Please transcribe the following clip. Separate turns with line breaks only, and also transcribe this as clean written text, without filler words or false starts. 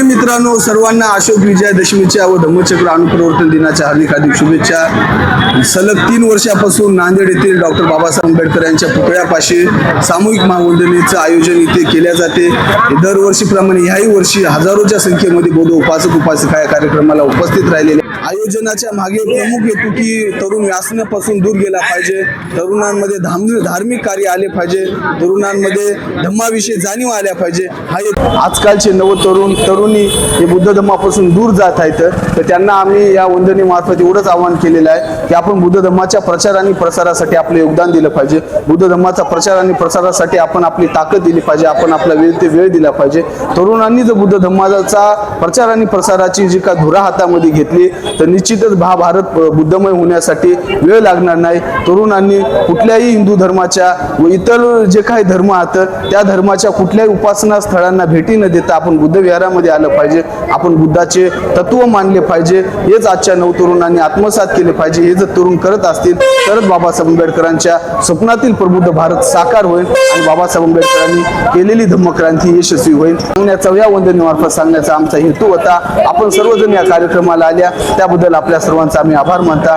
वारकरी मित्रांनो, सर्वांना अशोक विजयादशमीच्या व धम्मचक्र अनुप्रवर्तन दिनाच्या हार्दिक शुभेच्छा। सलग 3 वर्षापासून नांदेड येथील डॉक्टर बाबासाहेब आंबेडकर यांच्या पुतळ्यापाशी सामूहिक महावंदनेचं आयोजन इथे केले जाते। दरवर्षीप्रमाणे याही वर्षी हजारोच्या संख्येमध्ये बौद्ध उपासक उपासिका या कार्यक्रमाला उपस्थित राहिलेले। आयोजनाच्या मागे प्रमुख हेतू की तरुण व्यसनापासून दूर गेला पाहिजे, तरुणांमध्ये धार्मिक कार्य आले पाहिजे, तरुणांमध्ये धम्माविषयी जाणीव आल्या पाहिजे। हा एक आजकालचे तरुणी हे बुद्ध धम्मापासून दूर जात आहेत, तर त्यांना आम्ही या वंदनेमार्फत एवढंच आवाहन केलेलं आहे की आपण बुद्ध धम्माच्या प्रचार आणि प्रसारासाठी आपले योगदान दिलं पाहिजे। बुद्ध धम्माचा प्रचार आणि प्रसारासाठी आपण आपली ताकद दिली पाहिजे, आपण आपला वेळ दिला पाहिजे। तरुणांनी जर बुद्ध धम्माचा प्रचार आणि प्रसाराची जी का धुरा हातामध्ये घेतली तर निश्चितच भारत बुद्धमय होण्यासाठी वेळ लागणार नाही। तरुणांनी कुठल्याही हिंदू धर्माच्या व इतर जे काही धर्म आहेत त्या धर्माच्या कुठल्याही उपासना स्थळांना भेटी न देता आपण बुद्ध विहारामध्ये आलं पाहिजे, आपण बुद्धाचे तत्व मानले पाहिजे। हेच आजच्या नवतरुणांनी आत्मसात केले पाहिजे। हे जर तरुण करत असतील तरच बाबासाहेब आंबेडकरांच्या स्वप्नातील प्रबुद्ध भारत साकार होईल आणि बाबासाहेब आंबेडकरांनी केलेली धम्मक्रांती यशस्वी होईल सांगण्याचा या वंदनेमार्फत सांगण्याचा आमचा हेतू होता। आपण सर्वजण या कार्यक्रमाला आल्या त्याबद्दल आपल्या सर्वांचा आम्ही आभार मानता।